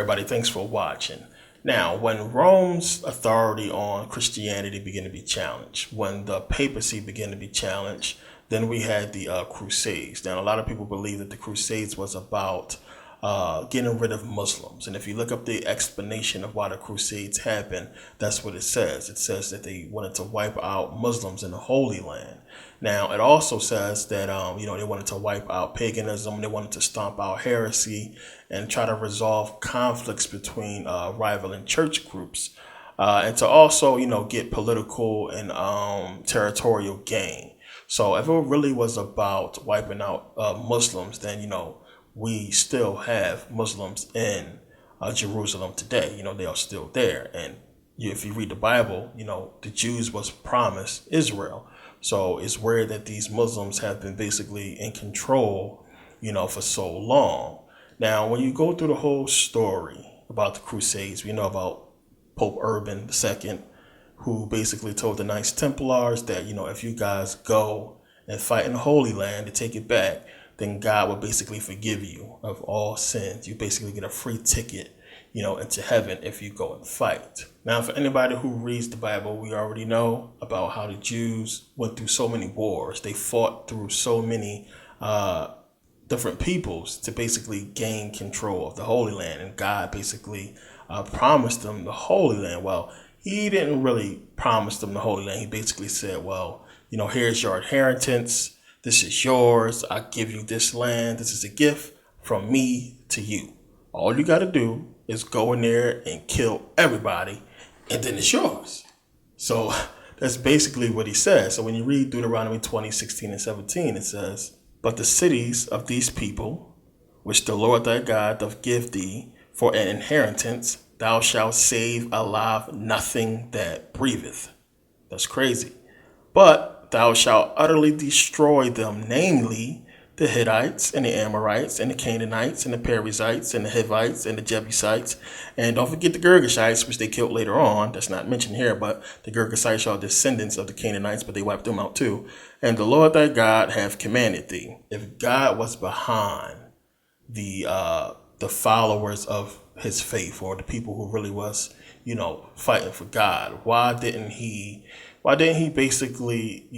everybody. Thanks for watching. Now, when Rome's authority on Christianity began to be challenged, when the papacy began to be challenged, then we had the Crusades. Now, a lot of people believe that the Crusades was about getting rid of Muslims. And if you look up the explanation of why the Crusades happened, that's what it says. It says that they wanted to wipe out Muslims in the Holy Land. Now, it also says that, they wanted to wipe out paganism. They wanted to stomp out heresy and try to resolve conflicts between rivaling church groups. And to also, get political and territorial gain. So if it really was about wiping out Muslims, then, we still have Muslims in Jerusalem today. They are still there. And if you read the Bible, the Jews was promised Israel. So it's weird that these Muslims have been basically in control, for so long. Now, when you go through the whole story about the Crusades, we know about Pope Urban II, who basically told the Knights Templars that, if you guys go and fight in the Holy Land to take it back, then God will basically forgive you of all sins. You basically get a free ticket, into heaven if you go and fight. Now, for anybody who reads the Bible, we already know about how the Jews went through so many wars. They fought through so many different peoples to basically gain control of the Holy Land. And God basically promised them the Holy Land. Well, he didn't really promise them the Holy Land. He basically said, well, here's your inheritance. This is yours. I give you this land. This is a gift from me to you. All you got to do is go in there and kill everybody, and then it's yours. So that's basically what he says. So when you read Deuteronomy 20:16 and 17, it says, but the cities of these people, which the Lord thy God doth give thee for an inheritance, thou shalt save alive nothing that breatheth. That's crazy. But thou shalt utterly destroy them, namely the Hittites and the Amorites and the Canaanites and the Perizzites and the Hivites and the Jebusites. And don't forget the Girgashites, which they killed later on. That's not mentioned here, but the Girgashites are descendants of the Canaanites, but they wiped them out too. And the Lord thy God hath commanded thee. If God was behind the followers of his faith, or the people who really was, fighting for God, why didn't he basically,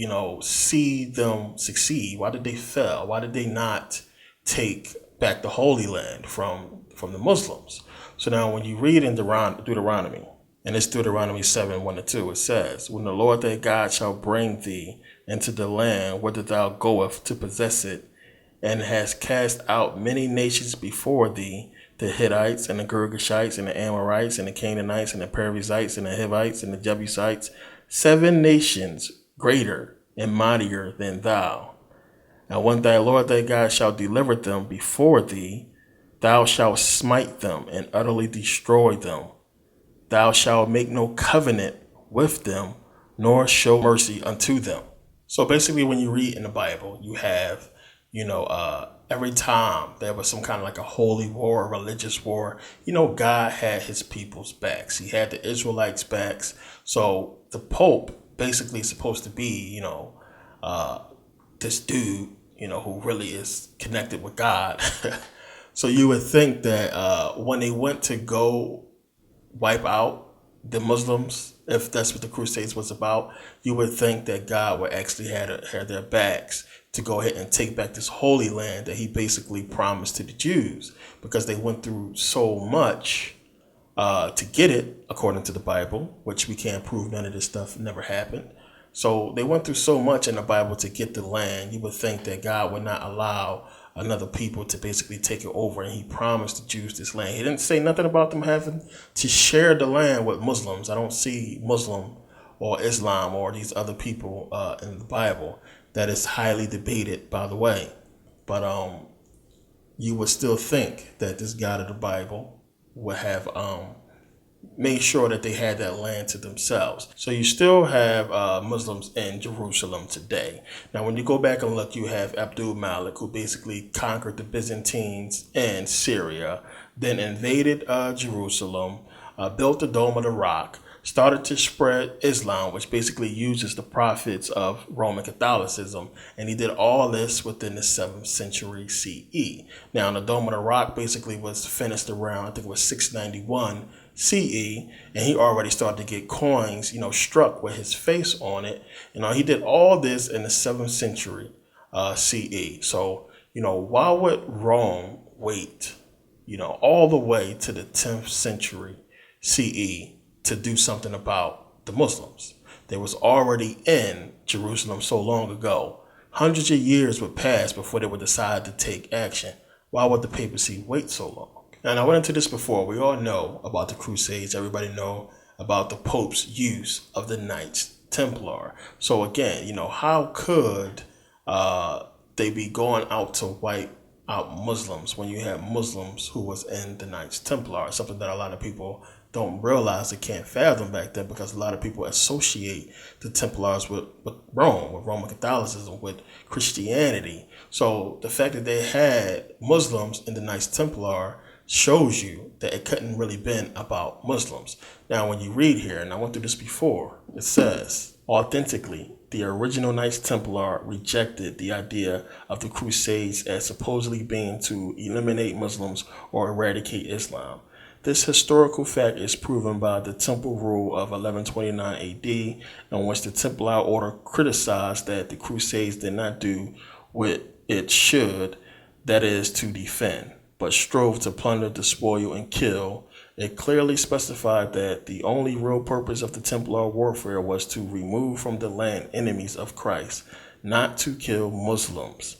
see them succeed? Why did they fail? Why did they not take back the Holy Land from the Muslims? So now when you read in Deuteronomy, and it's Deuteronomy 7:1-2, it says, when the Lord thy God shall bring thee into the land whither thou goest to possess it, and has cast out many nations before thee, the Hittites and the Girgashites and the Amorites and the Canaanites and the Perizzites and the Hivites and the Jebusites, 7 nations greater and mightier than thou. And when thy Lord thy God shall deliver them before thee, thou shalt smite them and utterly destroy them. Thou shalt make no covenant with them, nor show mercy unto them. So basically, when you read in the Bible, you have, every time there was some kind of like a holy war, a religious war, God had his people's backs. He had the Israelites' backs. So the Pope basically is supposed to be, this dude, who really is connected with God. So you would think that when they went to go wipe out the Muslims, if that's what the Crusades was about, you would think that God would actually have their backs to go ahead and take back this Holy Land that he basically promised to the Jews, because they went through so much to get it, according to the Bible, which we can't prove none of this stuff never happened. So they went through so much in the Bible to get the land. You would think that God would not allow another people to basically take it over, and he promised the Jews this land. He didn't say nothing about them having to share the land with Muslims. I don't see Muslim or Islam or these other people in the Bible. That is highly debated, by the way. But you would still think that this God of the Bible would have made sure that they had that land to themselves. So you still have Muslims in Jerusalem today. Now, when you go back and look, you have Abdul Malik, who basically conquered the Byzantines in Syria, then invaded Jerusalem, built the Dome of the Rock, started to spread Islam, which basically uses the prophets of Roman Catholicism. And he did all this within the 7th century CE. Now, the Dome of the Rock basically was finished around, I think it was 691 CE, and he already started to get coins, struck with his face on it. He did all this in the 7th century CE. So, why would Rome wait, all the way to the 10th century CE to do something about the Muslims? They was already in Jerusalem so long ago. Hundreds of years would pass before they would decide to take action. Why would the papacy wait so long? And I went into this before. We all know about the Crusades. Everybody know about the Pope's use of the Knights Templar. So again, how could they be going out to wipe out Muslims when you have Muslims who was in the Knights Templar? Something that a lot of people don't realize, they can't fathom back then, because a lot of people associate the Templars with Rome, with Roman Catholicism, with Christianity. So the fact that they had Muslims in the Knights Templar shows you that it couldn't really been about Muslims. Now, when you read here, and I went through this before, it says, authentically, the original Knights Templar rejected the idea of the Crusades as supposedly being to eliminate Muslims or eradicate Islam. This historical fact is proven by the Temple Rule of 1129 AD, in which the Templar order criticized that the Crusades did not do what it should, that is, to defend, but strove to plunder, despoil, and kill. It clearly specified that the only real purpose of the Templar warfare was to remove from the land enemies of Christ, not to kill Muslims.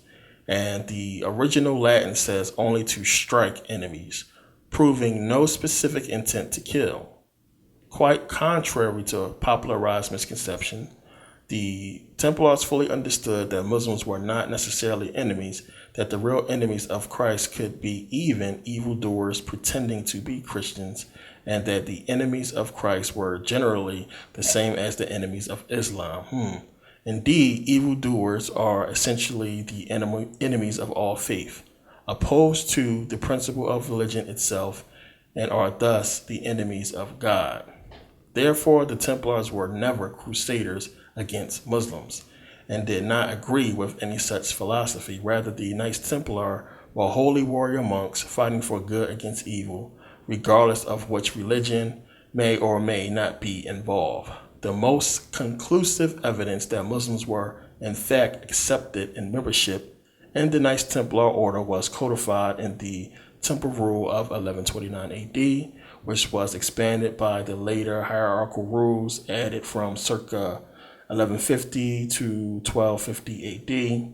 And the original Latin says only to strike enemies, proving no specific intent to kill. Quite contrary to popularized misconception, the Templars fully understood that Muslims were not necessarily enemies, that the real enemies of Christ could be even evildoers pretending to be Christians, and that the enemies of Christ were generally the same as the enemies of Islam. Indeed, evildoers are essentially the enemies of all faith, opposed to the principle of religion itself, and are thus the enemies of God. Therefore, the Templars were never crusaders against Muslims, and did not agree with any such philosophy. Rather, the Knights Templar were holy warrior monks fighting for good against evil, regardless of which religion may or may not be involved. The most conclusive evidence that Muslims were, in fact, accepted in membership in the Knights Templar order was codified in the Temple Rule of 1129 AD, which was expanded by the later hierarchical rules added from circa 1150 to 1250 AD.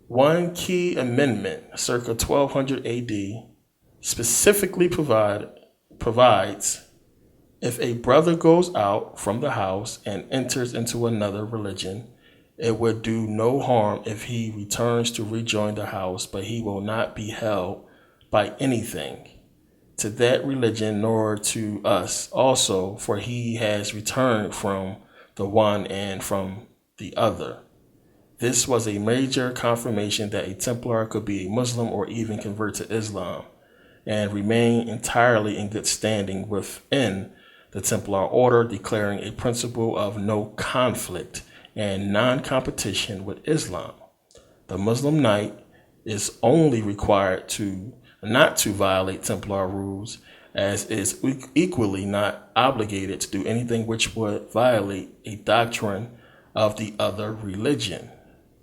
One key amendment, circa 1200 AD, specifically provides if a brother goes out from the house and enters into another religion, it would do no harm if he returns to rejoin the house, but he will not be held by anything to that religion, nor to us also, for he has returned from the one and from the other. This was a major confirmation that a Templar could be a Muslim or even convert to Islam and remain entirely in good standing within the Templar order, declaring a principle of no conflict and non-competition with Islam. The Muslim Knight is only required not to violate Templar rules, as is equally not obligated to do anything which would violate a doctrine of the other religion.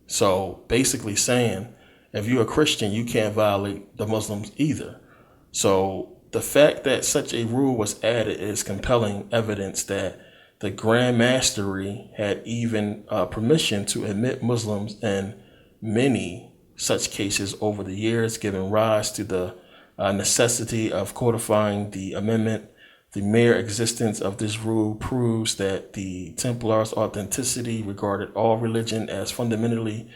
So basically saying, if you're a Christian, you can't violate the Muslims either. So the fact that such a rule was added is compelling evidence that the Grand Mastery had even permission to admit Muslims in many such cases over the years, giving rise to the necessity of codifying the amendment. The mere existence of this rule proves that the Templars' authenticity regarded all religion as fundamentally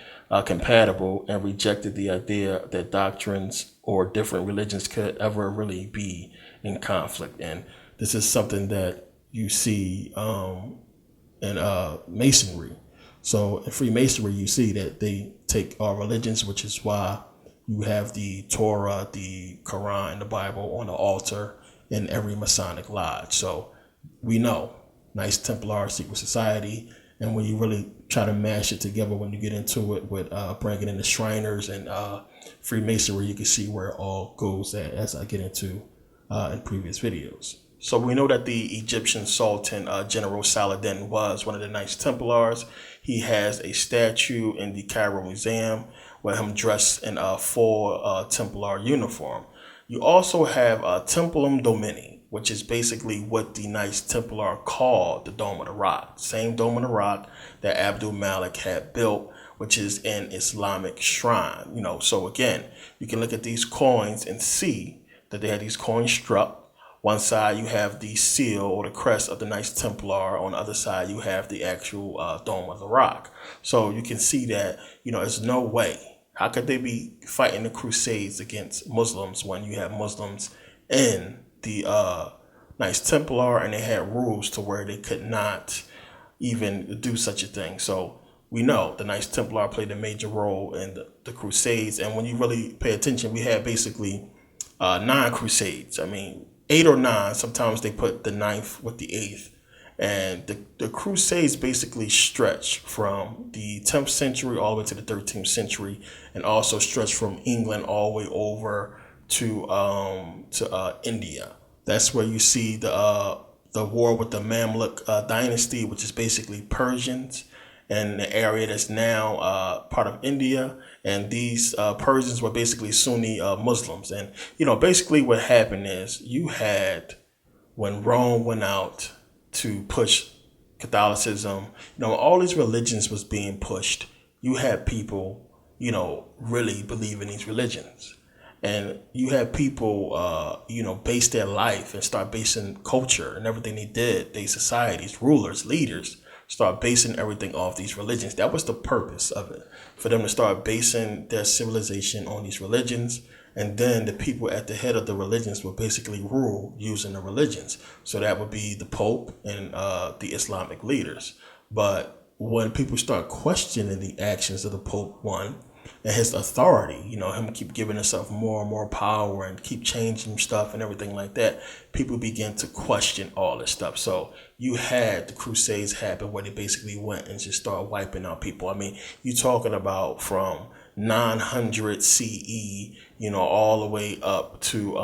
compatible and rejected the idea that doctrines or different religions could ever really be in conflict. And this is something that you see in Masonry. So in Freemasonry, you see that they take all religions, which is why you have the Torah, the Quran, and the Bible on the altar in every Masonic lodge. So we know Knights Templar secret society. And when you really try to mash it together, when you get into it with bringing in the Shriners and Freemasonry, you can see where it all goes at, as I get into in previous videos. So we know that the Egyptian Sultan General Saladin was one of the Knights Templars. He has a statue in the Cairo Museum with him dressed in a full Templar uniform. You also have Templum Domini, which is basically what the Knights Templar called the Dome of the Rock. Same Dome of the Rock that Abdul Malik had built, which is an Islamic shrine. So again, you can look at these coins and see that they had these coins struck. One side you have the seal or the crest of the Knights Templar. On the other side you have the actual Dome of the Rock. So you can see that, there's no way. How could they be fighting the Crusades against Muslims when you have Muslims in the Knights Templar and they had rules to where they could not even do such a thing? So we know the Knights Templar played a major role in the Crusades. And when you really pay attention, we had basically 9 Crusades. 8 or 9. Sometimes they put the 9th with the 8th. And the Crusades basically stretch from the 10th century all the way to the 13th century, and also stretch from England all the way over to India. That's where you see the war with the Mamluk dynasty, which is basically Persians, and the area that's now part of India. And these Persians were basically Sunni Muslims. And, basically what happened is you had, when Rome went out to push Catholicism, all these religions was being pushed. You had people, really believe in these religions. And you had people, base their life and start basing culture and everything they did, their societies, rulers, leaders, start basing everything off these religions. That was the purpose of it, for them to start basing their civilization on these religions. And then the people at the head of the religions will basically rule using the religions. So that would be the Pope and the Islamic leaders. But when people start questioning the actions of the Pope, one, and his authority, him keep giving himself more and more power and keep changing stuff and everything like that, people begin to question all this stuff. So you had the Crusades happen where they basically went and just started wiping out people. You talking about from 900 CE, all the way up to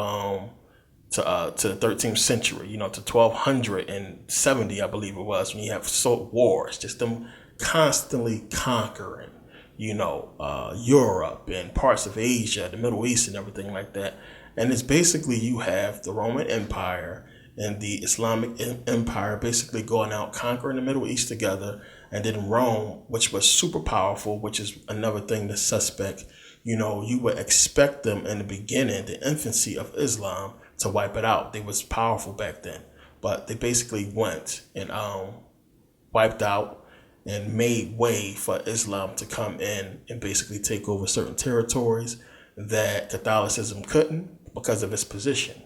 the 13th century, to 1270, I believe it was, when you have wars, just them constantly conquering, Europe and parts of Asia, the Middle East and everything like that. And it's basically you have the Roman Empire and the Islamic Empire basically going out conquering the Middle East together. And then Rome, which was super powerful, which is another thing that's suspect. You would expect them in the beginning, the infancy of Islam, to wipe it out. They was powerful back then. But they basically went and wiped out and made way for Islam to come in and basically take over certain territories that Catholicism couldn't because of its position.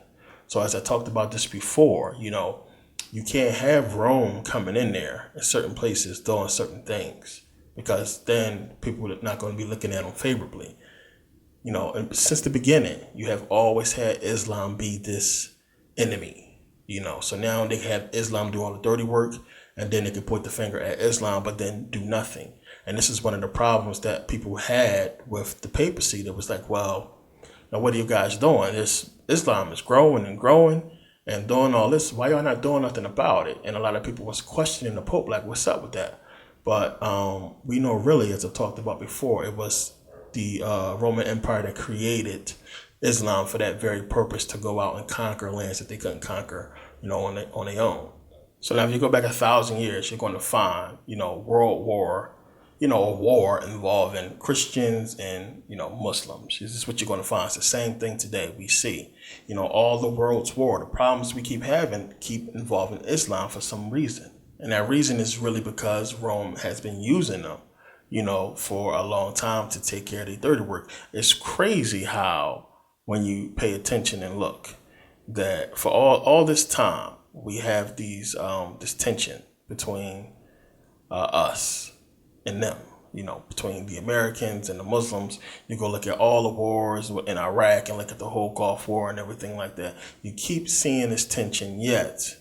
So as I talked about this before, you can't have Rome coming in there in certain places doing certain things, because then people are not going to be looking at them favorably. And since the beginning, you have always had Islam be this enemy, So now they have Islam do all the dirty work, and then they can point the finger at Islam, but then do nothing. And this is one of the problems that people had with the papacy. That was like, well, now what are you guys doing? Islam is growing and growing and doing all this. Why y'all not doing nothing about it? And a lot of people was questioning the Pope, like, what's up with that? But we know really, as I talked about before, it was the Roman Empire that created Islam for that very purpose, to go out and conquer lands that they couldn't conquer, on their own. So now if you go back 1,000 years, you're going to find, world war, a war involving Christians and, Muslims. This is what you're going to find. It's the same thing today we see. All the world's war, the problems we keep having keep involving Islam for some reason. And that reason is really because Rome has been using them, for a long time to take care of their dirty work. It's crazy how, when you pay attention and look, that for all this time, we have these this tension between us and them, between the Americans and the Muslims. You go look at all the wars in Iraq and look at the whole Gulf War and everything like that. You keep seeing this tension, yet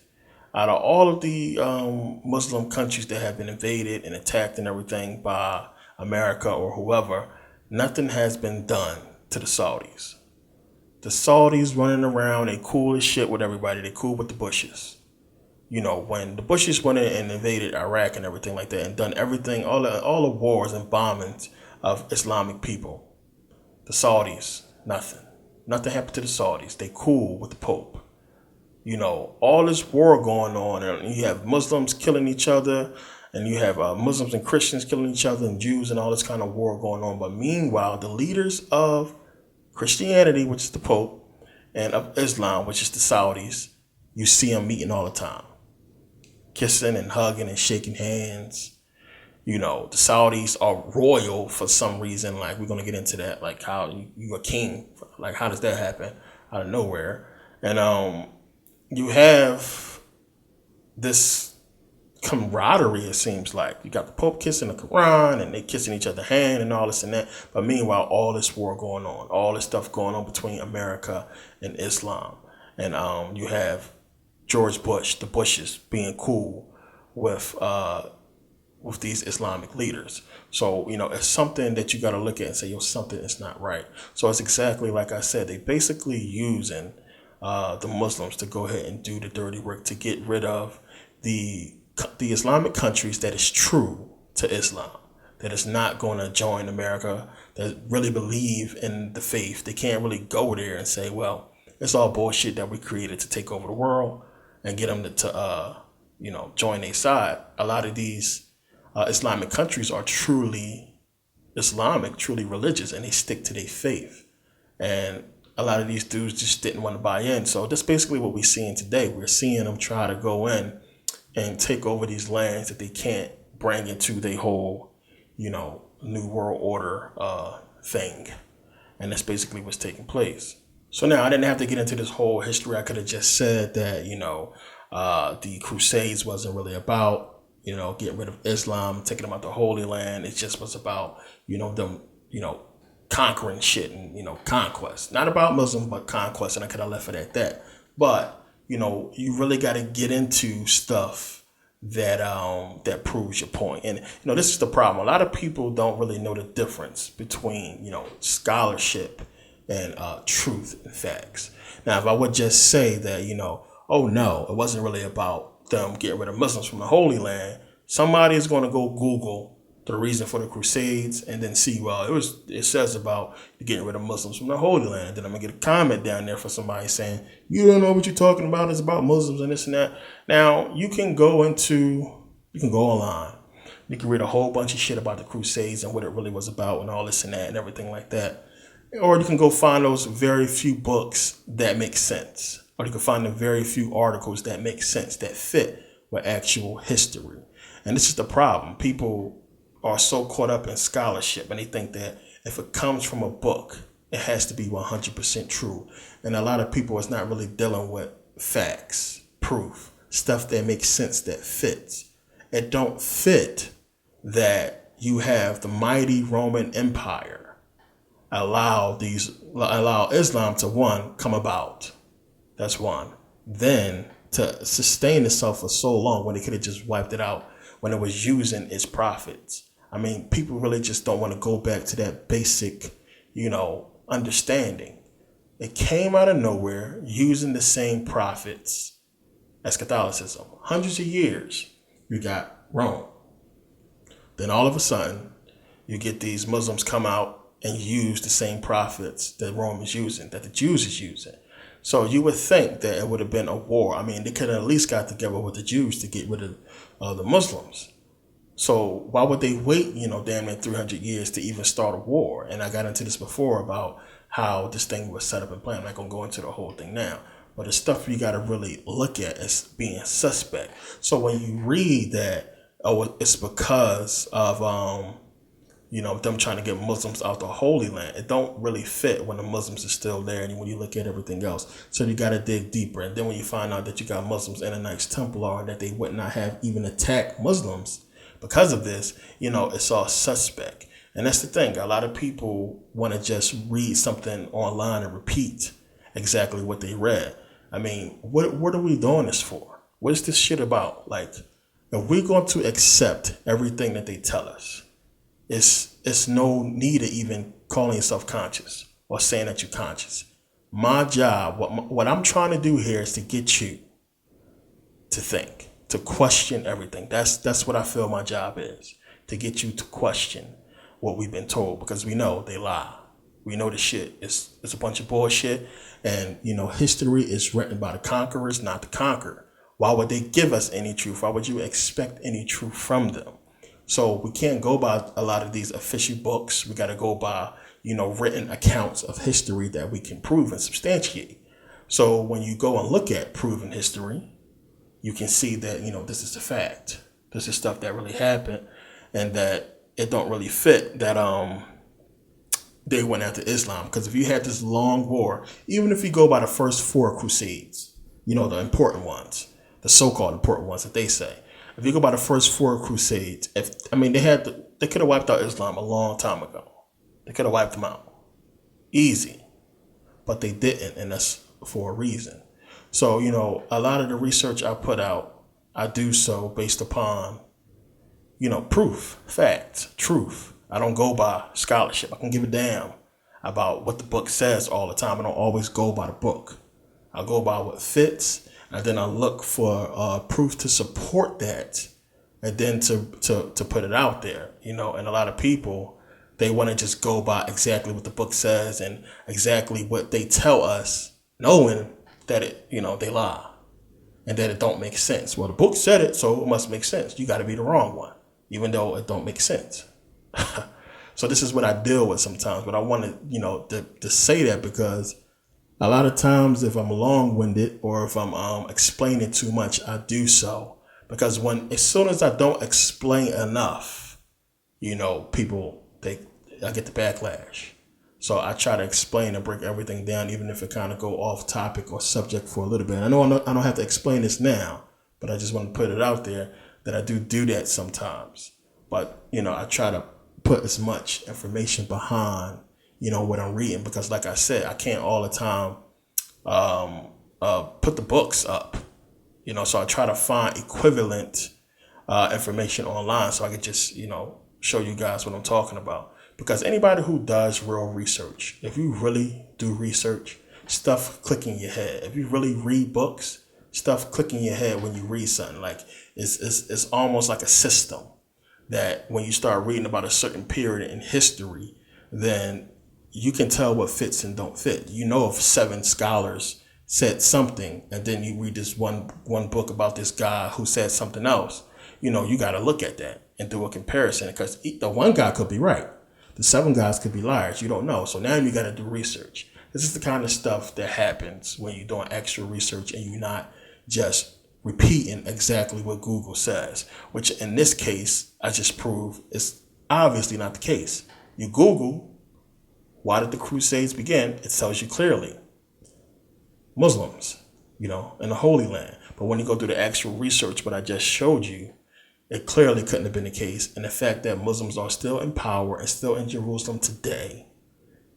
out of all of the Muslim countries that have been invaded and attacked and everything by America or whoever, nothing has been done to the Saudis. The Saudis running around, they cool as shit with everybody. They cool with the Bushes. You know, when the Bushes went in and invaded Iraq and everything like that and done everything, all the wars and bombings of Islamic people, the Saudis, nothing. Nothing happened to the Saudis. They cool with the Pope. You know, all this war going on, and you have Muslims killing each other, and you have Muslims and Christians killing each other, and Jews, and all this kind of war going on. But meanwhile, the leaders of Christianity, which is the Pope, and of Islam, which is the Saudis, you see them meeting all the time. Kissing and hugging and shaking hands. You know, the Saudis are royal for some reason. Like, we're going to get into that. Like, how you a king. Like, how does that happen out of nowhere? And you have this camaraderie, it seems like. You got the Pope kissing the Quran, and they kissing each other's hand and all this and that. But meanwhile, all this war going on, all this stuff going on between America and Islam. And you have George Bush, the Bushes, being cool with these Islamic leaders. So, you know, it's something that you got to look at and say, yo, something is not right. So it's exactly like I said, they basically using the Muslims to go ahead and do the dirty work to get rid of the Islamic countries that is true to Islam, that is not going to join America, that really believe in the faith. They can't really go there and say, well, it's all bullshit that we created to take over the world and get them to join their side. A lot of these Islamic countries are truly Islamic, truly religious, and they stick to their faith. And a lot of these dudes just didn't want to buy in. So that's basically what we're seeing today. We're seeing them try to go in and take over these lands that they can't bring into their whole, New World Order thing. And that's basically what's taking place. So now I didn't have to get into this whole history. I could have just said that, the Crusades wasn't really about, getting rid of Islam, taking them out the Holy Land. It just was about, them, conquering shit and, conquest. Not about Muslims, but conquest. And I could have left it at that. But, you really got to get into stuff that proves your point. And, this is the problem. A lot of people don't really know the difference between, scholarship and truth and facts. Now, if I would just say that, oh no, it wasn't really about them getting rid of Muslims from the Holy Land, somebody is going to go Google the reason for the Crusades and then see, well, it says about getting rid of Muslims from the Holy Land. Then I'm going to get a comment down there for somebody saying, you don't know what you're talking about. It's about Muslims and this and that. Now, you can go online. You can read a whole bunch of shit about the Crusades and what it really was about and all this and that and everything like that. Or you can go find those very few books that make sense. Or you can find the very few articles that make sense, that fit with actual history. And this is the problem. People are so caught up in scholarship and they think that if it comes from a book, it has to be 100% true. And a lot of people is not really dealing with facts, proof, stuff that makes sense, that fits. It don't fit that you have the mighty Roman Empire allow Islam to, one, come about. That's one. Then to sustain itself for so long when they could have just wiped it out when it was using its prophets. I mean, people really just don't want to go back to that basic, understanding. It came out of nowhere using the same prophets as Catholicism. Hundreds of years, you got Rome. Then all of a sudden, you get these Muslims come out and use the same prophets that Rome is using, that the Jews is using. So you would think that it would have been a war. I mean, they could have at least got together with the Jews to get rid of the Muslims. So why would they wait, damn near 300 years to even start a war? And I got into this before about how this thing was set up and planned. I'm not going to go into the whole thing now. But it's stuff you got to really look at as being suspect. So when you read that, it's because of, them trying to get Muslims out the Holy Land, it don't really fit when the Muslims are still there and when you look at everything else. So you got to dig deeper. And then when you find out that you got Muslims in a Knights Templar and that they would not have even attacked Muslims because of this, it's all suspect. And that's the thing. A lot of people want to just read something online and repeat exactly what they read. I mean, what are we doing this for? What is this shit about? Like, if we're going to accept everything that they tell us, it's no need of even calling yourself conscious or saying that you're conscious. My job, what I'm trying to do here is to get you to think, to question everything. That's what I feel my job is, to get you to question what we've been told, because we know they lie. We know the shit is a bunch of bullshit, and history is written by the conquerors, not the conquered. Why would they give us any truth? Why would you expect any truth from them? So we can't go by a lot of these official books. We got to go by written accounts of history that we can prove and substantiate. So when you go and look at proven history, you can see that this is a fact. This is stuff that really happened, and that it don't really fit that they went after Islam. Because if you had this long war, even if you go by the first 4 Crusades, the important ones, the so-called important ones that they say, if you go by the first 4 Crusades, they could have wiped out Islam a long time ago. They could have wiped them out easy, but they didn't, and that's for a reason. So a lot of the research I put out, I do so based upon proof, facts, truth. I don't go by scholarship. I can give a damn about what the book says all the time. I don't always go by the book. I go by what fits, and then I look for proof to support that, and then to put it out there. And a lot of people, they want to just go by exactly what the book says and exactly what they tell us, knowing that they lie and that it don't make sense. Well, the book said it, so it must make sense. You got to be the wrong one, even though it don't make sense. So this is what I deal with sometimes, but I wanted, to say that because a lot of times if I'm long-winded or if I'm explaining too much, I do so because as soon as I don't explain enough, people, I get the backlash. So I try to explain and break everything down, even if it kind of go off topic or subject for a little bit. I know I don't have to explain this now, but I just want to put it out there that I do that sometimes. But, I try to put as much information behind, what I'm reading, because like I said, I can't all the time put the books up, so I try to find equivalent information online so I can just, show you guys what I'm talking about. Because anybody who does real research, if you really do research, stuff click in your head. If you really read books, stuff click in your head when you read something. Like it's almost like a system that when you start reading about a certain period in history, then you can tell what fits and don't fit. If 7 scholars said something, and then you read this one book about this guy who said something else, you got to look at that and do a comparison, because the one guy could be right. The 7 guys could be liars. You don't know. So now you got to do research. This is the kind of stuff that happens when you're doing extra research and you're not just repeating exactly what Google says, which in this case, I just proved is obviously not the case. You Google, why did the Crusades begin? It tells you clearly. Muslims, in the Holy Land. But when you go through the actual research, what I just showed you, it clearly couldn't have been the case. And the fact that Muslims are still in power and still in Jerusalem today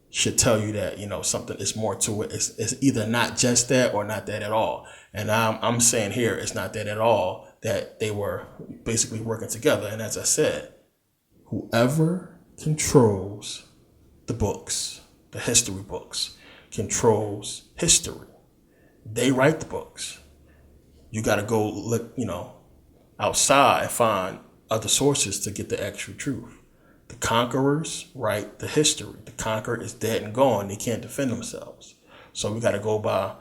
should tell you that, something is more to it. It's either not just that or not that at all. And I'm saying here, it's not that at all, that they were basically working together. And as I said, whoever controls the books, the history books, controls history. They write the books. You got to go look, outside and find other sources to get the actual truth. The conquerors write the history. The conqueror is dead and gone. They can't defend themselves. So we got to go by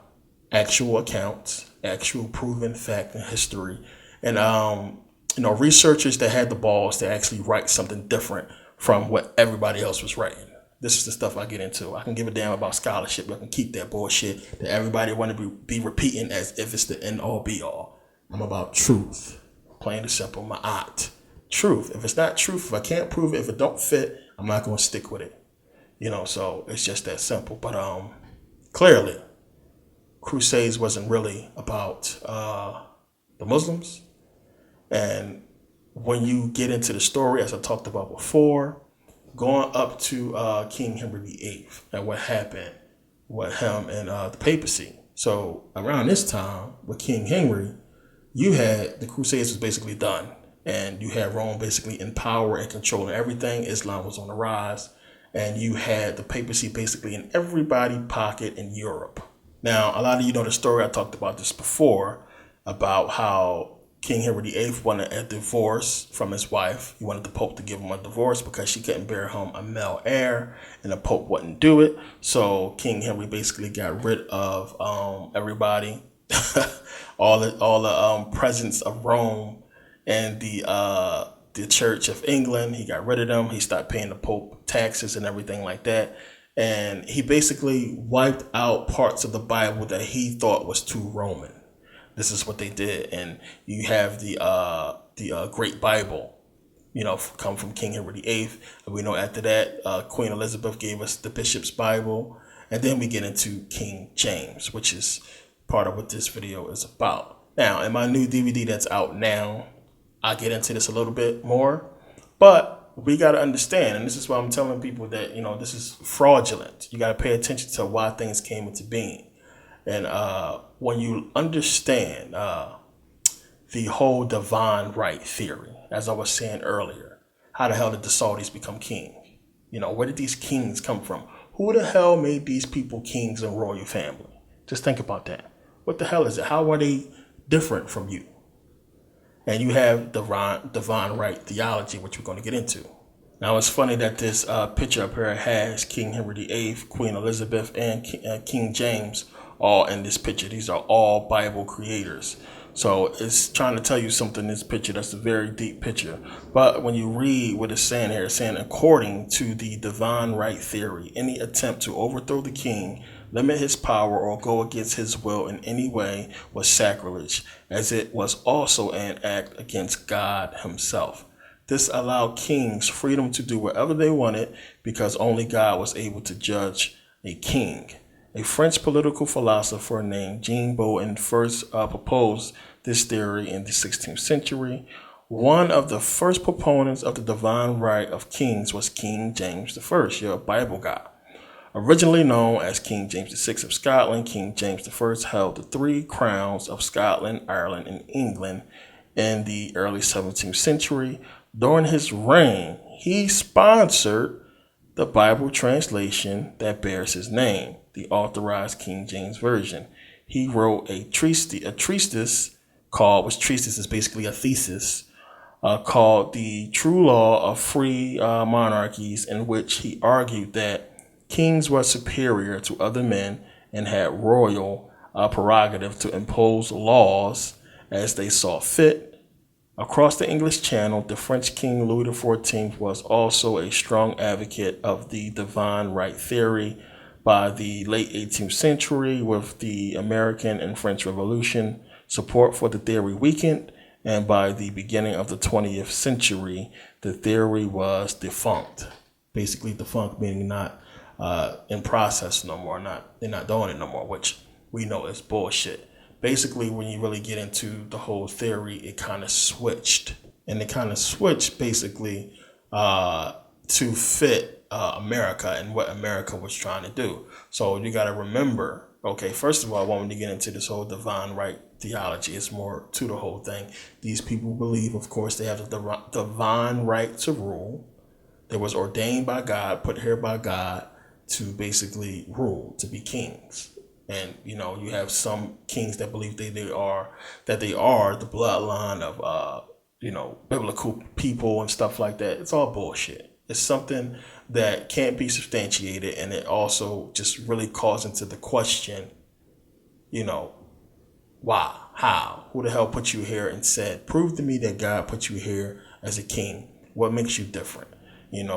actual accounts, actual proven fact and history. And, researchers that had the balls to actually write something different from what everybody else was writing. This is the stuff I get into. I can give a damn about scholarship. I can keep that bullshit that everybody want to be repeating as if it's the end all be all. I'm about truth. Plain and simple. My art. Truth. If it's not truth, if I can't prove it, if it don't fit, I'm not going to stick with it. So it's just that simple. But clearly, Crusades wasn't really about the Muslims. And when you get into the story, as I talked about before, going up to King Henry VIII and what happened with him and the papacy. So around this time with King Henry, you had the Crusades was basically done, and you had Rome basically in power and controlling everything. Islam was on the rise, and you had the papacy basically in everybody's pocket in Europe. Now, a lot of you know the story. I talked about this before about how King Henry VIII wanted a divorce from his wife. He wanted the Pope to give him a divorce because she couldn't bear him a male heir, and the Pope wouldn't do it. So King Henry basically got rid of everybody, all the presence of Rome and the Church of England. He got rid of them. He stopped paying the Pope taxes and everything like that. And he basically wiped out parts of the Bible that he thought was too Roman. This is what they did. And you have the Great Bible, come from King Henry VIII. And we know after that, Queen Elizabeth gave us the Bishop's Bible. And then we get into King James, which is part of what this video is about. Now, in my new DVD that's out now, I'll get into this a little bit more. But we got to understand, and this is why I'm telling people that, this is fraudulent. You got to pay attention to why things came into being. And when you understand the whole divine right theory, as I was saying earlier, how the hell did the Saudis become king? Where did these kings come from? Who the hell made these people kings and royal family? Just think about that. What the hell is it? How are they different from you? And you have divine right theology, which we're going to get into. Now, it's funny that this picture up here has King Henry VIII, Queen Elizabeth, and King James all in this picture. These are all Bible creators. So it's trying to tell you something in this picture that's a very deep picture. But when you read what it's saying here, it's saying, according to the divine right theory, any attempt to overthrow the king, limit his power, or go against his will in any way was sacrilege, as it was also an act against God himself. This allowed kings freedom to do whatever they wanted because only God was able to judge a king. A French political philosopher named Jean Bodin first proposed this theory in the 16th century. One of the first proponents of the divine right of kings was King James I, your Bible guy. Originally known as King James VI of Scotland, King James I held the three crowns of Scotland, Ireland, and England in the early 17th century. During his reign, he sponsored the Bible translation that bears his name, the Authorized King James Version. He wrote a treatise called, which treatise is basically a thesis, called The True Law of Free Monarchies, in which he argued that kings were superior to other men and had royal prerogative to impose laws as they saw fit. Across the English Channel, the French King Louis XIV was also a strong advocate of the divine right theory. By the late 18th century, with the American and French Revolution, support for the theory weakened, and by the beginning of the 20th century, the theory was defunct. Basically, defunct meaning not in process no more, they're not doing it no more, which we know is bullshit. Basically, when you really get into the whole theory, it kind of switched. And it kind of switched basically to fit America and what America was trying to do. So you got to remember, okay, first of all, when we get into this whole divine right theology, it's more to the whole thing. These people believe, of course, they have the divine right to rule. They was ordained by God, put here by God to basically rule, to be kings. And, you have some kings that believe they are the bloodline of, biblical people and stuff like that. It's all bullshit. It's something that can't be substantiated. And it also just really calls into the question, why, how, who the hell put you here and said, prove to me that God put you here as a king. What makes you different? And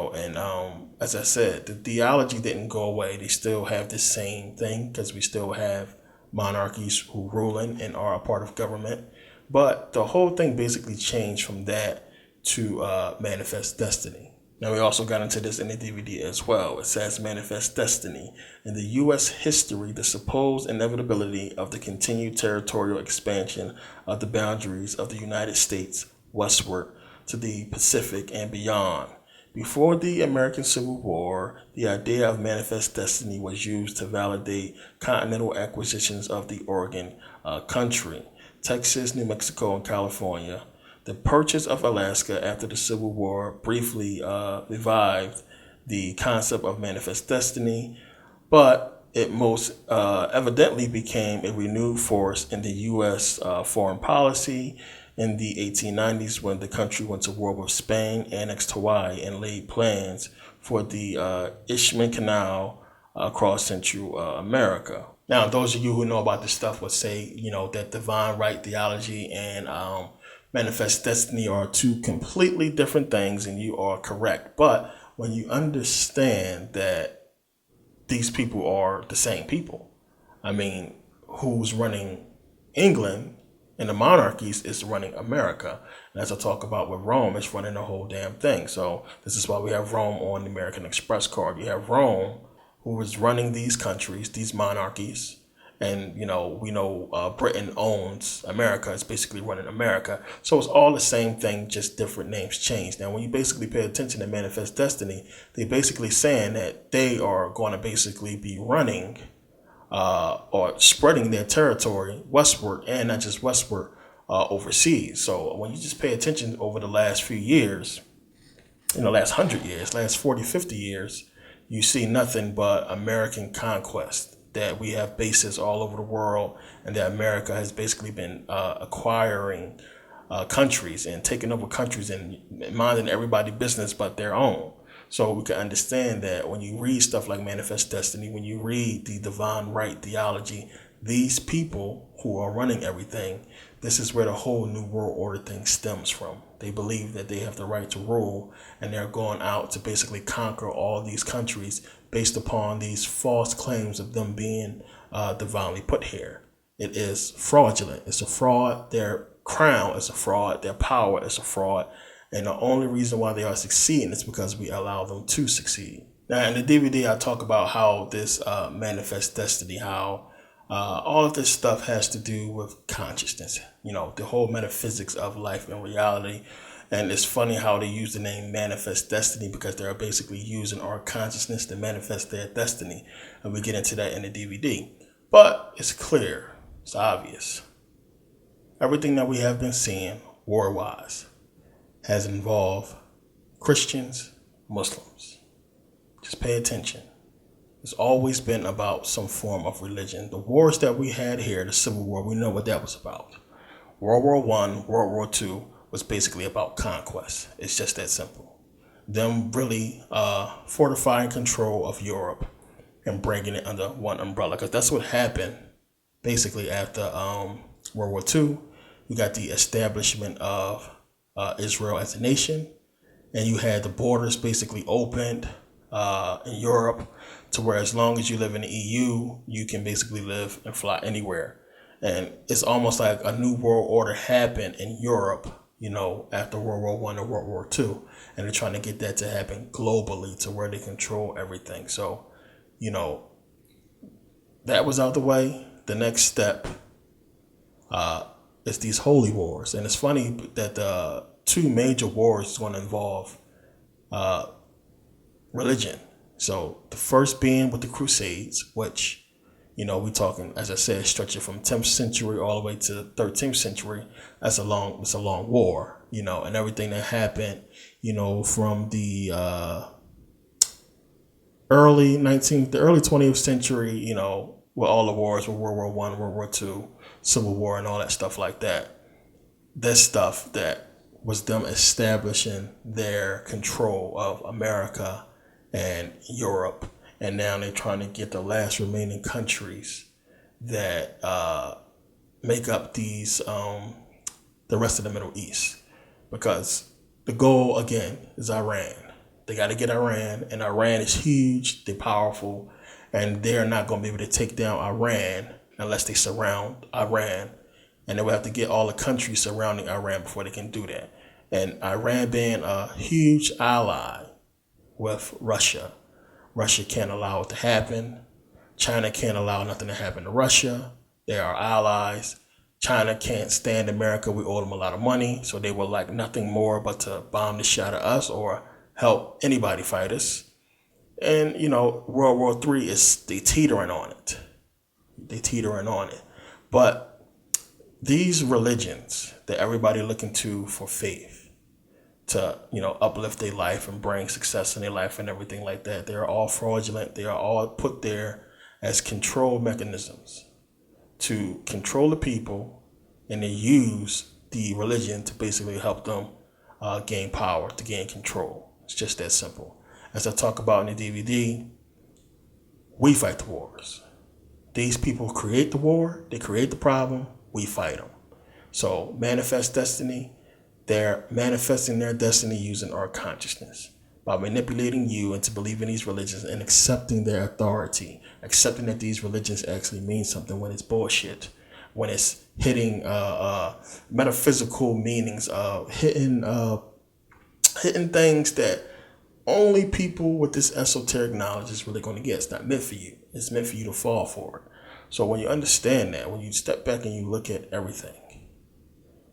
as I said, the theology didn't go away. They still have the same thing because we still have monarchies who ruling and are a part of government. But the whole thing basically changed from that to Manifest Destiny. Now, we also got into this in the DVD as well. It says Manifest Destiny. In the U.S. history, the supposed inevitability of the continued territorial expansion of the boundaries of the United States westward to the Pacific and beyond. Before the American Civil War, the idea of Manifest Destiny was used to validate continental acquisitions of the Oregon country. Texas, New Mexico, and California. The purchase of Alaska after the Civil War briefly revived the concept of manifest destiny, but it most evidently became a renewed force in the U.S. Foreign policy in the 1890s when the country went to war with Spain, annexed Hawaii, and laid plans for the Ishmael Canal across Central America. Now, those of you who know about this stuff would say, that divine right theology and manifest destiny are two completely different things, and you are correct. But when you understand that these people are the same people, I mean, who's running England and the monarchies is running America. And as I talk about with Rome, it's running the whole damn thing. So this is why we have Rome on the American Express card. You have Rome, who is running these countries, these monarchies. And, we know Britain owns America. It's basically running America. So it's all the same thing, just different names changed. Now, when you basically pay attention to Manifest Destiny, they're basically saying that they are going to basically be running or spreading their territory westward, and not just westward, overseas. So when you just pay attention over the last few years, last 100 years, last 40, 50 years, you see nothing but American conquest, that we have bases all over the world, and that America has basically been acquiring countries and taking over countries and minding everybody's business but their own. So we can understand that when you read stuff like Manifest Destiny, when you read the divine right theology, these people who are running everything, this is where the whole New World Order thing stems from. They believe that they have the right to rule, and they're going out to basically conquer all these countries based upon these false claims of them being divinely put here. It is fraudulent. It's a fraud. Their crown is a fraud. Their power is a fraud. And the only reason why they are succeeding is because we allow them to succeed. Now, in the DVD, I talk about how this manifest destiny, how all of this stuff has to do with consciousness, the whole metaphysics of life and reality. And it's funny how they use the name manifest destiny, because they're basically using our consciousness to manifest their destiny. And we get into that in the DVD. But it's clear, it's obvious. Everything that we have been seeing war-wise has involved Christians, Muslims. Just pay attention. It's always been about some form of religion. The wars that we had here, the Civil War, we know what that was about. World War I, World War II was basically about conquest. It's just that simple. Them really fortifying control of Europe and bringing it under one umbrella, because that's what happened basically after World War II. You got the establishment of Israel as a nation, and you had the borders basically opened in Europe to where as long as you live in the EU, you can basically live and fly anywhere. And it's almost like a new world order happened in Europe, after World War I and World War II. And they're trying to get that to happen globally to where they control everything. So, that was out the way. The next step is these holy wars. And it's funny that the two major wars is going to involve religion. So the first being with the Crusades, which, we talking, as I said, stretching from 10th century all the way to the 13th century. It's a long war, and everything that happened, from the early 20th century, with all the wars with World War I, World War II, Civil War, and all that stuff like that. This stuff that was them establishing their control of America and Europe. And now they're trying to get the last remaining countries that make up these, the rest of the Middle East. Because the goal, again, is Iran. They got to get Iran, and Iran is huge, they're powerful, and they're not going to be able to take down Iran unless they surround Iran. And they will have to get all the countries surrounding Iran before they can do that. And Iran being a huge ally with Russia. Russia can't allow it to happen. China can't allow nothing to happen to Russia. They are allies. China can't stand America. We owe them a lot of money. So they would like nothing more but to bomb the shit out of us or help anybody fight us. And, World War III they teetering on it. But these religions that everybody looking to for faith, to, uplift their life and bring success in their life and everything like that, they are all fraudulent. They are all put there as control mechanisms to control the people, and they use the religion to basically help them gain power, to gain control. It's just that simple. As I talk about in the DVD, we fight the wars. These people create the war, they create the problem, we fight them. So manifest destiny, they're manifesting their destiny using our consciousness by manipulating you into believing these religions and accepting their authority, accepting that these religions actually mean something when it's bullshit, when it's hitting metaphysical meanings, hitting things that only people with this esoteric knowledge is really going to get. It's not meant for you. It's meant for you to fall for it. So when you understand that, when you step back and you look at everything,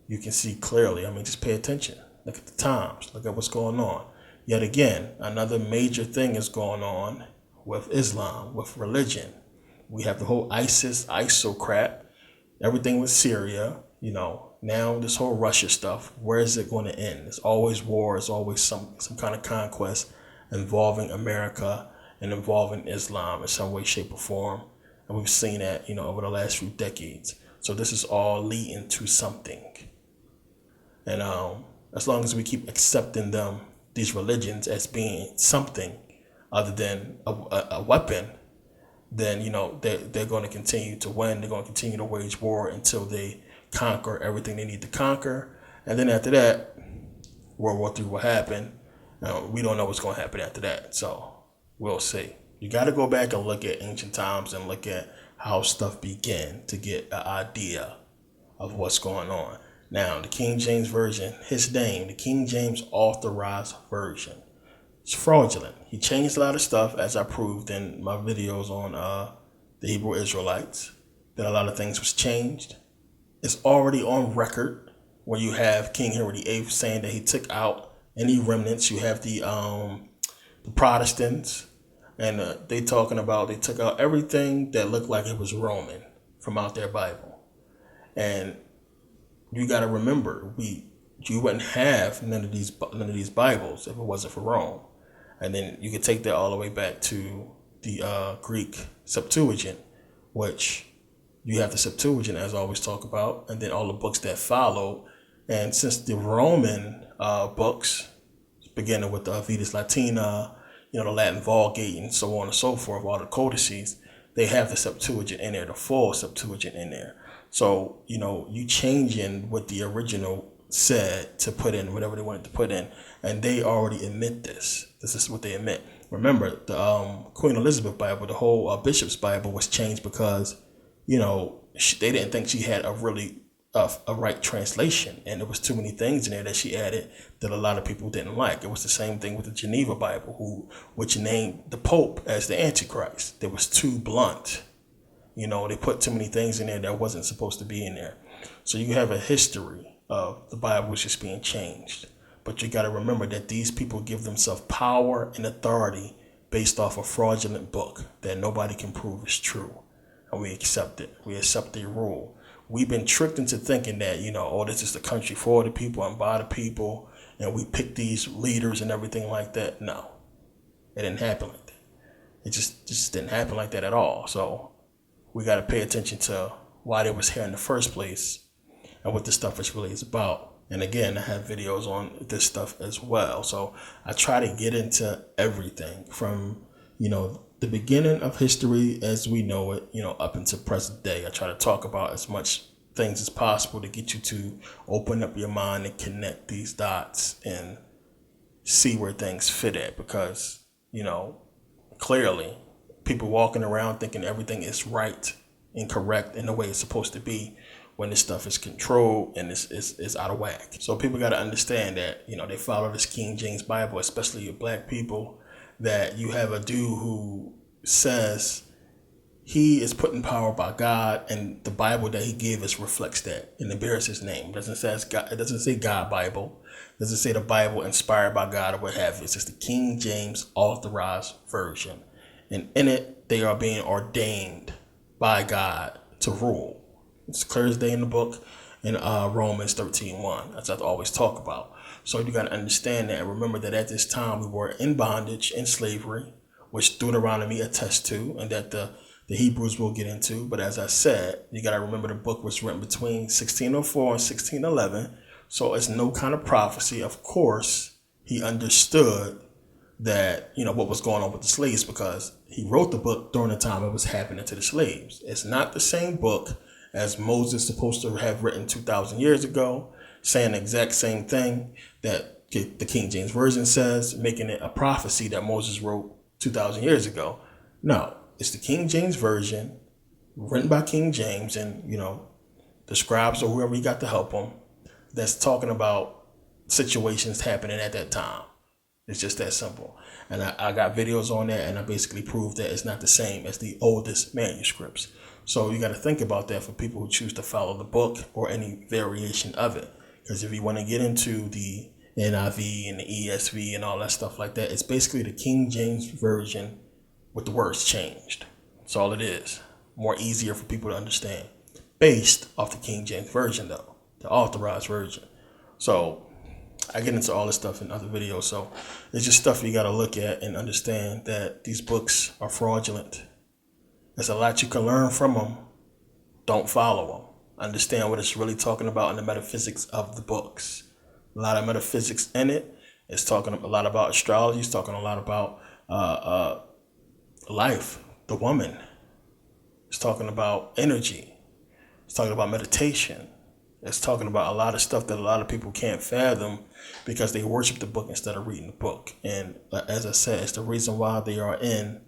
you can see clearly. Just pay attention. Look at the times. Look at what's going on. Yet again, another major thing is going on with Islam, with religion. We have the whole ISO crap, everything with Syria, now this whole Russia stuff. Where is it going to end? It's always war. It's always some kind of conquest involving America and involving Islam in some way, shape, or form. And we've seen that, over the last few decades. So this is all leading to something. And as long as we keep accepting these religions as being something other than a weapon, then, they're going to continue to win. They're going to continue to wage war until they conquer everything they need to conquer. And then after that, World War III will happen. We don't know what's going to happen after that. So we'll see. You got to go back and look at ancient times and look at how stuff began to get an idea of what's going on. Now, the King James Version, his name, the King James Authorized Version, it's fraudulent. He changed a lot of stuff, as I proved in my videos on the Hebrew Israelites, that a lot of things was changed. It's already on record where you have King Henry VIII saying that he took out any remnants. You have the Protestants, and they talking about they took out everything that looked like it was Roman from out their Bible. And you got to remember, you wouldn't have none of these Bibles if it wasn't for Rome. And then you could take that all the way back to the Greek Septuagint, which you have the Septuagint, as I always talk about, and then all the books that followed. And since the Roman books, beginning with the Vetus Latina, the Latin Vulgate, and so on and so forth, all the codices, they have the Septuagint in there, the full Septuagint in there. So, you changing what the original said to put in whatever they wanted to put in, and they already admit this. This is what they admit. Remember, the Queen Elizabeth Bible, the whole Bishop's Bible was changed because, they didn't think she had a really a right translation, and there was too many things in there that she added that a lot of people didn't like. It was the same thing with the Geneva Bible, which named the Pope as the Antichrist. It was too blunt. They put too many things in there that wasn't supposed to be in there. So you have a history of the Bible just being changed. But you got to remember that these people give themselves power and authority based off a fraudulent book that nobody can prove is true. And we accept it. We accept their rule. We've been tricked into thinking that, this is the country for the people and by the people, and we pick these leaders and everything like that. No, it didn't happen like that. It just didn't happen like that at all. So we got to pay attention to why they was here in the first place and what this stuff is really is about. And again, I have videos on this stuff as well. So I try to get into everything from, the beginning of history as we know it, up until present day. I try to talk about as much things as possible to get you to open up your mind and connect these dots and see where things fit at. Because, clearly people walking around thinking everything is right and correct in the way it's supposed to be, when this stuff is controlled and is out of whack. So people got to understand that, they follow this King James Bible, especially your black people, that you have a dude who says he is put in power by God, and the Bible that he gave us reflects that and it bears his name. It doesn't say God Bible. It doesn't say the Bible inspired by God or what have you. It's just the King James Authorized Version. And in it, they are being ordained by God to rule. It's clear as day in the book. in Romans 13:1, as I always talk about. So you got to understand that and remember that at this time we were in bondage, in slavery, which Deuteronomy attests to, and that the Hebrews will get into. But as I said, you got to remember the book was written between 1604 and 1611. So it's no kind of prophecy. Of course, he understood that, what was going on with the slaves, because he wrote the book during the time it was happening to the slaves. It's not the same book as Moses supposed to have written 2,000 years ago, saying the exact same thing that the King James Version says, making it a prophecy that Moses wrote 2,000 years ago. No, it's the King James Version, written by King James and, the scribes or whoever he got to help him, that's talking about situations happening at that time. It's just that simple. And I got videos on that, and I basically proved that it's not the same as the oldest manuscripts. So you got to think about that for people who choose to follow the book or any variation of it. Because if you want to get into the NIV and the ESV and all that stuff like that, it's basically the King James Version with the words changed. That's all it is. More easier for people to understand. Based off the King James Version, though, the authorized version. So I get into all this stuff in other videos. So it's just stuff you got to look at and understand that these books are fraudulent. There's a lot you can learn from them. Don't follow them. Understand what it's really talking about in the metaphysics of the books. A lot of metaphysics in it. It's talking a lot about astrology. It's talking a lot about life, the woman. It's talking about energy. It's talking about meditation. It's talking about a lot of stuff that a lot of people can't fathom because they worship the book instead of reading the book. And as I said, it's the reason why they are in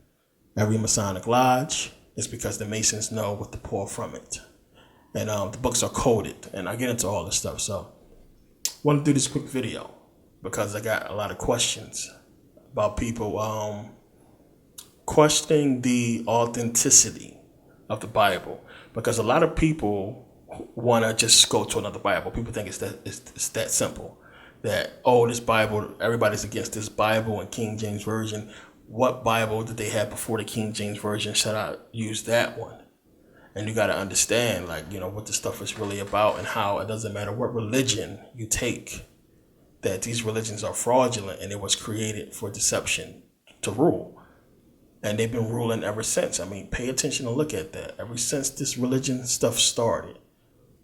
every Masonic lodge. It's because the Masons know what to pull from it. And the books are coded. And I get into all this stuff. So I want to do this quick video because I got a lot of questions about people questioning the authenticity of the Bible. Because a lot of people want to just go to another Bible. People think it's that simple. That, this Bible, everybody's against this Bible and King James Version. What Bible did they have before the King James Version? Should I use that one? And you got to understand, what this stuff is really about and how it doesn't matter what religion you take, that these religions are fraudulent and it was created for deception to rule. And they've been ruling ever since. I mean, pay attention and look at that. Ever since this religion stuff started,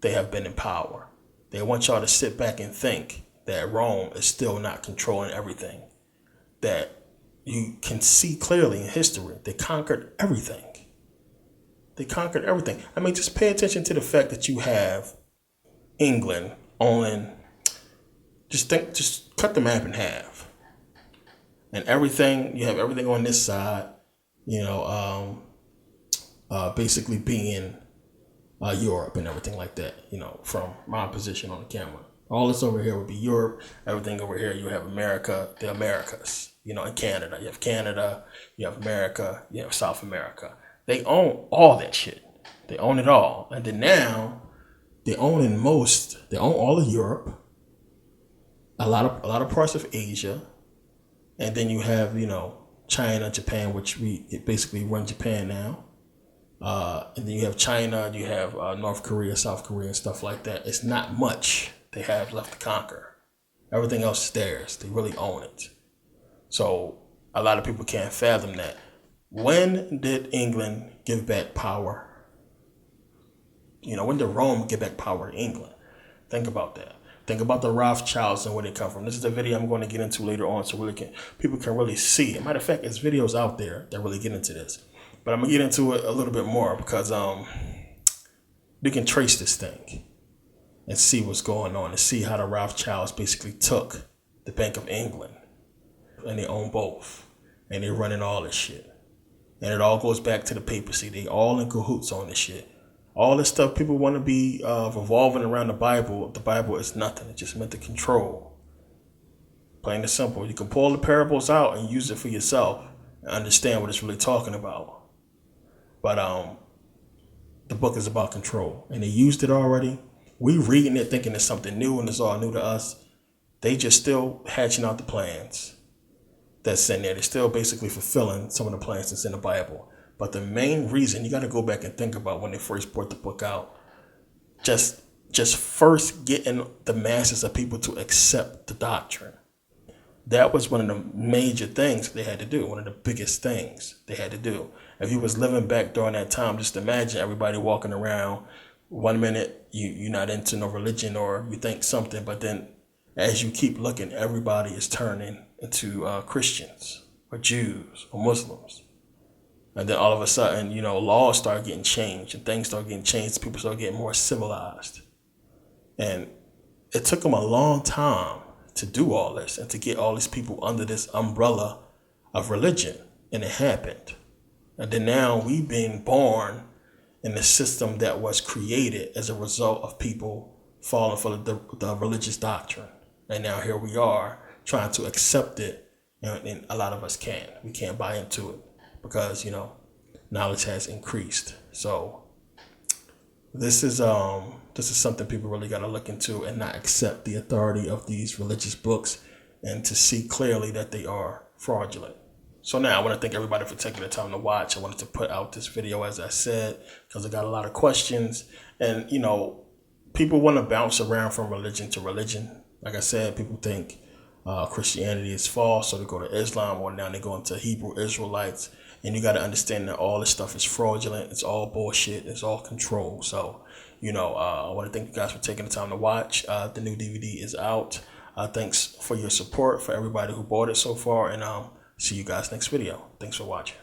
they have been in power. They want y'all to sit back and think that Rome is still not controlling everything. That you can see clearly in history, they conquered everything. They conquered everything. I mean, just pay attention to the fact that you have England owning, just cut the map in half. And everything, you have everything on this side, basically being Europe and everything like that, from my position on the camera. All this over here would be Europe. Everything over here, you have America, the Americas, and Canada. You have Canada, you have America, you have South America. They own all that shit. They own it all. And then now, they own all of Europe, a lot of parts of Asia. And then you have, China, Japan, which we basically run Japan now. And then you have China, you have North Korea, South Korea, and stuff like that. It's not much they have left to conquer. Everything else is theirs. They really own it. So a lot of people can't fathom that. When did England give back power? When did Rome give back power to England? Think about that. Think about the Rothschilds and where they come from. This is the video I'm going to get into later on so people can really see. As a matter of fact, there's videos out there that really get into this. But I'm going to get into it a little bit more because we can trace this thing and see what's going on and see how the Rothschilds basically took the Bank of England and they own both and they're running all this shit. And it all goes back to the papacy. They all in cahoots on this shit. All this stuff people want to be revolving around the Bible is nothing. It's just meant to control. Plain and simple. You can pull the parables out and use it for yourself and understand what it's really talking about. But the book is about control. And they used it already. We reading it thinking it's something new and it's all new to us. They just still hatching out the plans that's in there. They're still basically fulfilling some of the plans that's in the Bible. But the main reason, you got to go back and think about when they first brought the book out, just just first getting the masses of people to accept the doctrine. That was one of the major things they had to do, one of the biggest things they had to do. If you was living back during that time, just imagine everybody walking around. One minute you're not into no religion or you think something, but then as you keep looking, everybody is turning into Christians or Jews or Muslims. And then all of a sudden, laws start getting changed and things start getting changed. People start getting more civilized. And it took them a long time to do all this and to get all these people under this umbrella of religion. And it happened. And then now we've been born in the system that was created as a result of people falling for the religious doctrine. And now here we are trying to accept it. And a lot of us can't. We can't buy into it because, knowledge has increased. So this is something people really got to look into and not accept the authority of these religious books and to see clearly that they are fraudulent. So now I want to thank everybody for taking the time to watch. I wanted to put out this video, as I said, because I got a lot of questions. And, people want to bounce around from religion to religion. Like I said, people think Christianity is false, so they go to Islam, or now they go into Hebrew Israelites. And you got to understand that all this stuff is fraudulent. It's all bullshit. It's all control. So, I want to thank you guys for taking the time to watch. The new DVD is out. Thanks for your support, for everybody who bought it so far. And see you guys next video. Thanks for watching.